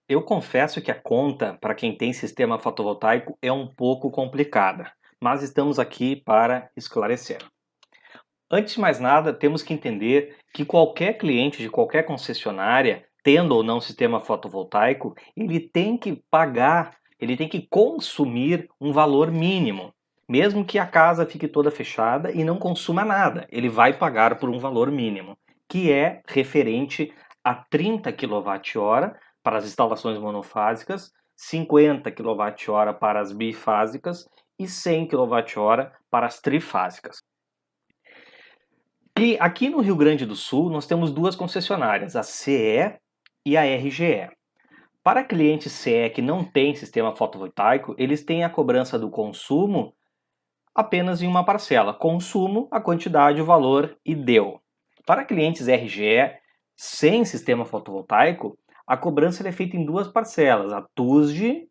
Eu confesso que a conta para quem tem sistema fotovoltaico é um pouco complicada, mas estamos aqui para esclarecer. Antes de mais nada, temos que entender que qualquer cliente de qualquer concessionária, tendo ou não sistema fotovoltaico, ele tem que pagar, ele tem que consumir um valor mínimo. Mesmo que a casa fique toda fechada e não consuma nada, ele vai pagar por um valor mínimo, que é referente a 30 kWh para as instalações monofásicas, 50 kWh para as bifásicas e 100 kWh para as trifásicas. E aqui no Rio Grande do Sul, nós temos duas concessionárias, a CE e a RGE. Para clientes CE que não têm sistema fotovoltaico, eles têm a cobrança do consumo apenas em uma parcela. Consumo, a quantidade, o valor e deu. Para clientes RGE sem sistema fotovoltaico, a cobrança é feita em duas parcelas, a TUSD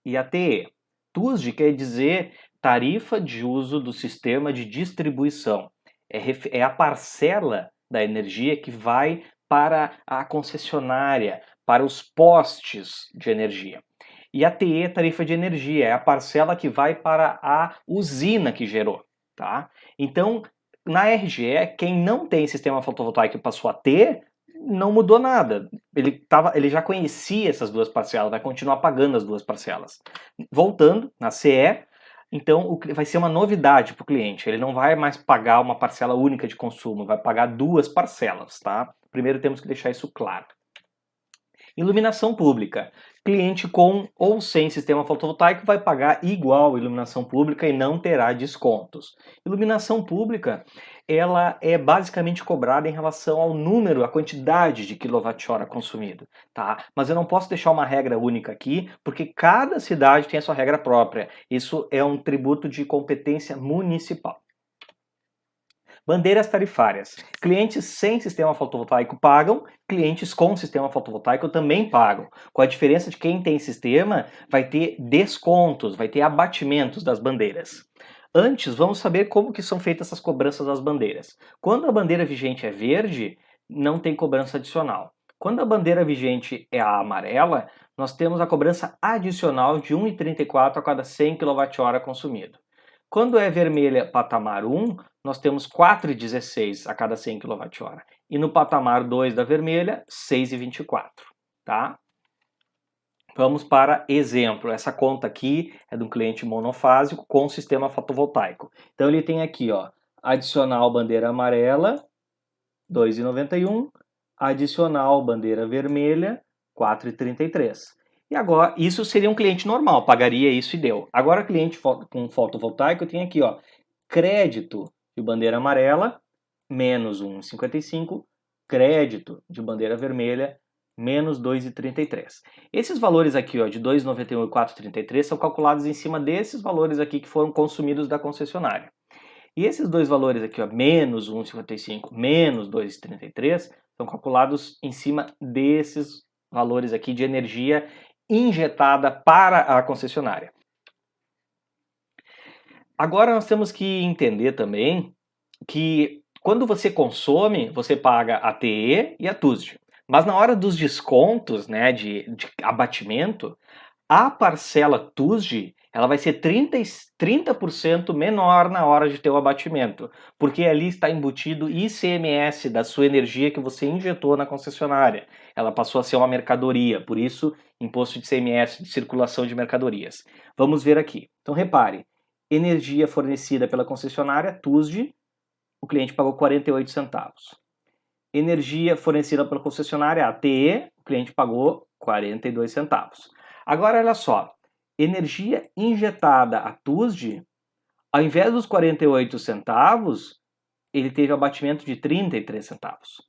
e a TE. TUSD quer dizer tarifa de uso do sistema de distribuição. É a parcela da energia que vai para a concessionária, para os postes de energia. E a TE, tarifa de energia, é a parcela que vai para a usina que gerou. Tá? Então, na RGE, quem não tem sistema fotovoltaico e passou a ter, não mudou nada. Ele já conhecia essas duas parcelas, vai continuar pagando as duas parcelas. Voltando, na CE, então vai ser uma novidade para o cliente. Ele não vai mais pagar uma parcela única de consumo, vai pagar duas parcelas, tá? Primeiro temos que deixar isso claro. Iluminação pública. Cliente com ou sem sistema fotovoltaico vai pagar igual iluminação pública e não terá descontos. Iluminação pública, ela é basicamente cobrada em relação ao número, a quantidade de quilowatt-hora consumido, tá? Mas eu não posso deixar uma regra única aqui, porque cada cidade tem a sua regra própria. Isso é um tributo de competência municipal. Bandeiras tarifárias. Clientes sem sistema fotovoltaico pagam, clientes com sistema fotovoltaico também pagam. Com a diferença de quem tem sistema vai ter descontos, vai ter abatimentos das bandeiras. Antes, vamos saber como que são feitas essas cobranças das bandeiras. Quando a bandeira vigente é verde, não tem cobrança adicional. Quando a bandeira vigente é a amarela, nós temos a cobrança adicional de 1,34 a cada 100 kWh consumido. Quando é vermelha patamar 1, nós temos 4,16 a cada 100 kWh. E no patamar 2 da vermelha, 6,24. Tá? Vamos para exemplo. Essa conta aqui é de um cliente monofásico com sistema fotovoltaico. Então ele tem aqui, ó, adicional bandeira amarela, 2,91. Adicional bandeira vermelha, 4,33. E agora, isso seria um cliente normal, pagaria isso e deu. Agora, cliente com fotovoltaico, eu tenho aqui, ó, crédito de bandeira amarela, menos 1,55, crédito de bandeira vermelha, menos 2,33. Esses valores aqui, ó, de 2,91 e 4,33 são calculados em cima desses valores aqui que foram consumidos da concessionária. E esses dois valores aqui, ó, menos 1,55, menos 2,33, são calculados em cima desses valores aqui de energia injetada para a concessionária. Agora nós temos que entender também que quando você consome, você paga a TE e a TUSD. Mas na hora dos descontos, né, de abatimento, a parcela TUSD ela vai ser 30% menor na hora de ter o abatimento, porque ali está embutido ICMS da sua energia que você injetou na concessionária. Ela passou a ser uma mercadoria, por isso imposto de ICMS, de circulação de mercadorias. Vamos ver aqui. Então repare, energia fornecida pela concessionária, TUSD, o cliente pagou 48 centavos. Energia fornecida pela concessionária, ATE, o cliente pagou 42 centavos. Agora olha só, energia injetada a TUSD, ao invés dos 48 centavos, ele teve abatimento de 33 centavos.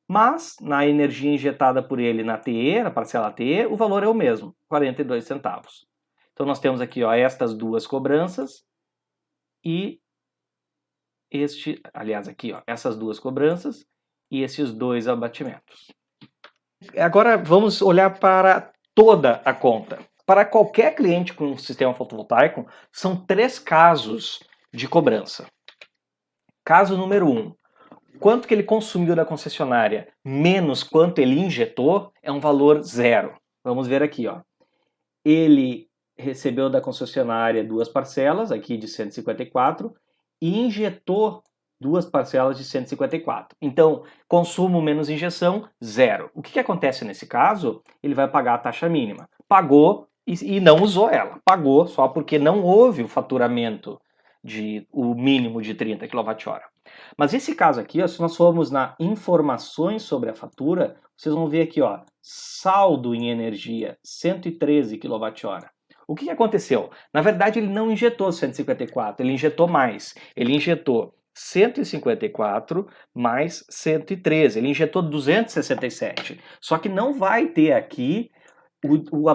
Mas, na energia injetada por ele na TE, na parcela TE, o valor é o mesmo, 42 centavos. Então nós temos aqui, ó, estas duas cobranças e aqui, ó, essas duas cobranças e esses dois abatimentos. Agora vamos olhar para toda a conta. Para qualquer cliente com sistema fotovoltaico, são 3 casos de cobrança. Caso número 1, quanto que ele consumiu da concessionária menos quanto ele injetou é um valor zero. Vamos ver aqui, ó. Ele recebeu da concessionária 2 parcelas, aqui de 154, e injetou 2 parcelas de 154. Então, consumo menos injeção, 0. O que acontece nesse caso? Ele vai pagar a taxa mínima. Pagou e não usou ela. Pagou só porque não houve o faturamento o mínimo de 30 kWh. Mas esse caso aqui, ó, se nós formos na informações sobre a fatura, vocês vão ver aqui, ó, saldo em energia, 113 kWh. O que aconteceu? Na verdade, ele não injetou 154, ele injetou mais. Ele injetou 154 mais 113, ele injetou 267. Só que não vai ter aqui o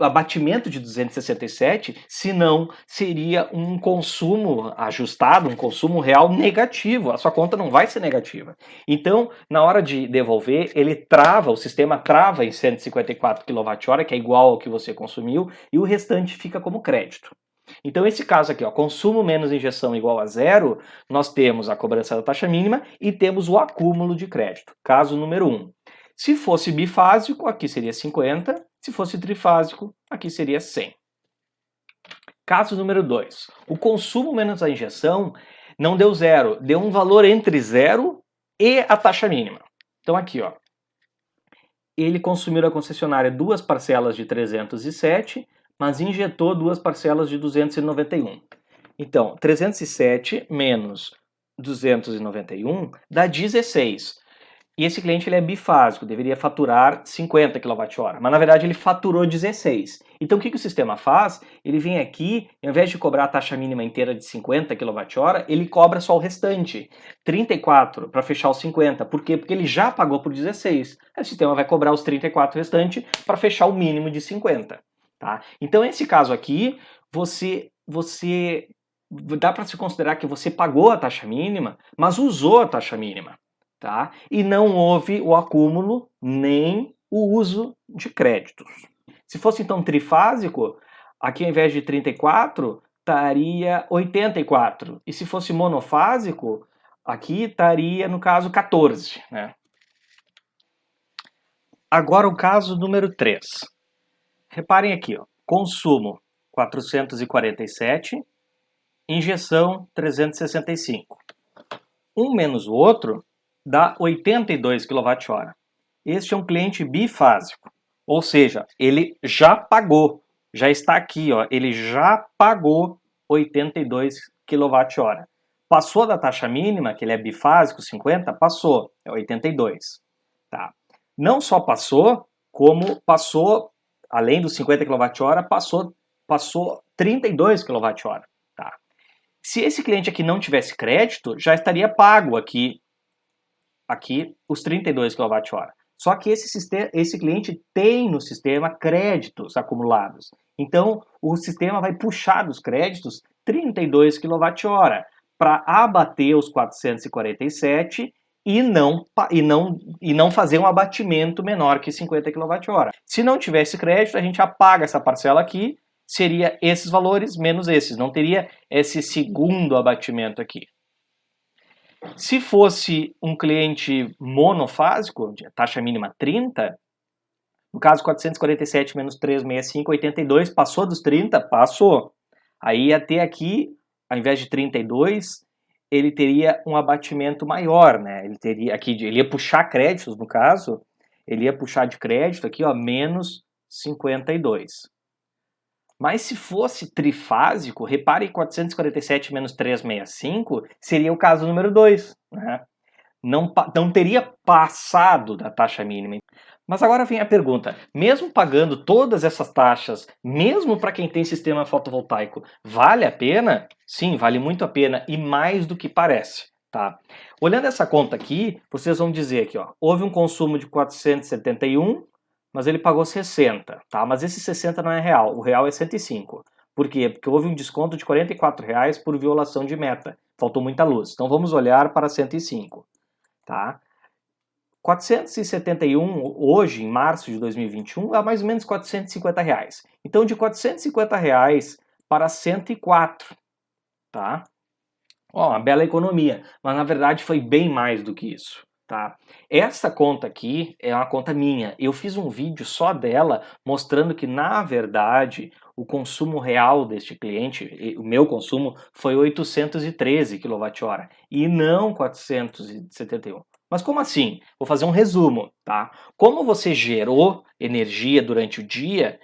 abatimento de 267, senão seria um consumo ajustado, um consumo real negativo. A sua conta não vai ser negativa. Então, na hora de devolver, ele trava, o sistema trava em 154 kWh, que é igual ao que você consumiu, e o restante fica como crédito. Então, esse caso aqui, ó, consumo menos injeção igual a 0, nós temos a cobrança da taxa mínima e temos o acúmulo de crédito. Caso número 1. Se fosse bifásico, aqui seria 50. Se fosse trifásico, aqui seria 100. Caso número 2. O consumo menos a injeção não deu 0, deu um valor entre 0 e a taxa mínima. Então aqui, ó, ele consumiu da concessionária 2 parcelas de 307, mas injetou 2 parcelas de 291. Então, 307 menos 291 dá 16. E esse cliente ele é bifásico, deveria faturar 50 kWh, mas na verdade ele faturou 16. Então o que o sistema faz? Ele vem aqui, ao invés de cobrar a taxa mínima inteira de 50 kWh, ele cobra só o restante, 34, para fechar os 50. Por quê? Porque ele já pagou por 16. Aí o sistema vai cobrar os 34 restantes para fechar o mínimo de 50. Tá? Então nesse caso aqui, você dá para se considerar que você pagou a taxa mínima, mas usou a taxa mínima. Tá? E não houve o acúmulo nem o uso de créditos. Se fosse então trifásico, aqui ao invés de 34, estaria 84. E se fosse monofásico, aqui estaria, no caso, 14. Né? Agora o caso número 3. Reparem aqui, ó, consumo 447, injeção 365. Um menos o outro dá 82 kWh. Este é um cliente bifásico, ou seja, ele já pagou, já está aqui, ó, ele já pagou 82 kWh. Passou da taxa mínima, que ele é bifásico, 50, passou, é 82. Tá? Não só passou, como passou, além dos 50 kWh, passou 32 kWh. Tá? Se esse cliente aqui não tivesse crédito, já estaria pago aqui os 32 kWh. Só que esse cliente tem no sistema créditos acumulados. Então, o sistema vai puxar dos créditos 32 kWh para abater os 447 e não fazer um abatimento menor que 50 kWh. Se não tivesse crédito, a gente apaga essa parcela aqui, seria esses valores menos esses. Não teria esse segundo abatimento aqui. Se fosse um cliente monofásico, de taxa mínima 30, no caso 447 menos 365, 82, passou dos 30? Passou. Aí ia ter aqui, ao invés de 32, ele teria um abatimento maior, né? Ele ia puxar créditos, no caso, ele ia puxar de crédito aqui, ó, menos 52. Mas se fosse trifásico, repare 447 menos 365 seria o caso número 2. Né? Não teria passado da taxa mínima. Mas agora vem a pergunta, mesmo pagando todas essas taxas, mesmo para quem tem sistema fotovoltaico, vale a pena? Sim, vale muito a pena e mais do que parece. Tá? Olhando essa conta aqui, vocês vão dizer aqui, ó, houve um consumo de 471, mas ele pagou 60, tá? Mas esse 60 não é real, o real é 105. Por quê? Porque houve um desconto de R$ 44 por violação de meta. Faltou muita luz. Então vamos olhar para 105, tá? 471 hoje, em março de 2021, é mais ou menos R$ 450. Então de R$ 450 para 104, tá? Ó, uma bela economia, mas na verdade foi bem mais do que isso. tá? Essa conta aqui é uma conta minha. Eu fiz um vídeo só dela mostrando que, na verdade, o consumo real deste cliente, o meu consumo, foi 813 kWh e não 471. Mas como assim? Vou fazer um resumo, tá? Como você gerou energia durante o dia,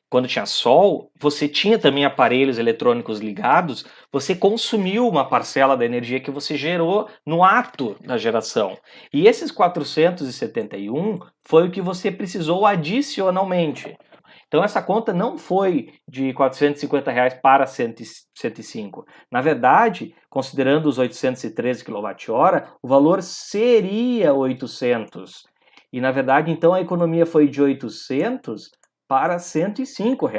quando tinha sol, você tinha também aparelhos eletrônicos ligados, você consumiu uma parcela da energia que você gerou no ato da geração. E esses 471 foi o que você precisou adicionalmente. Então essa conta não foi de R$ 450 para 105. Na verdade, considerando os 813 kWh, o valor seria 800. E na verdade, então a economia foi de 800 para R$ 105,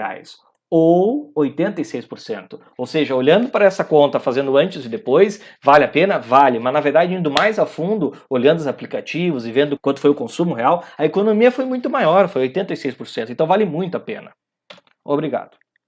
ou 86%. Ou seja, olhando para essa conta, fazendo antes e depois, vale a pena? Vale, mas na verdade, indo mais a fundo, olhando os aplicativos e vendo quanto foi o consumo real, a economia foi muito maior, foi 86%, então vale muito a pena. Obrigado.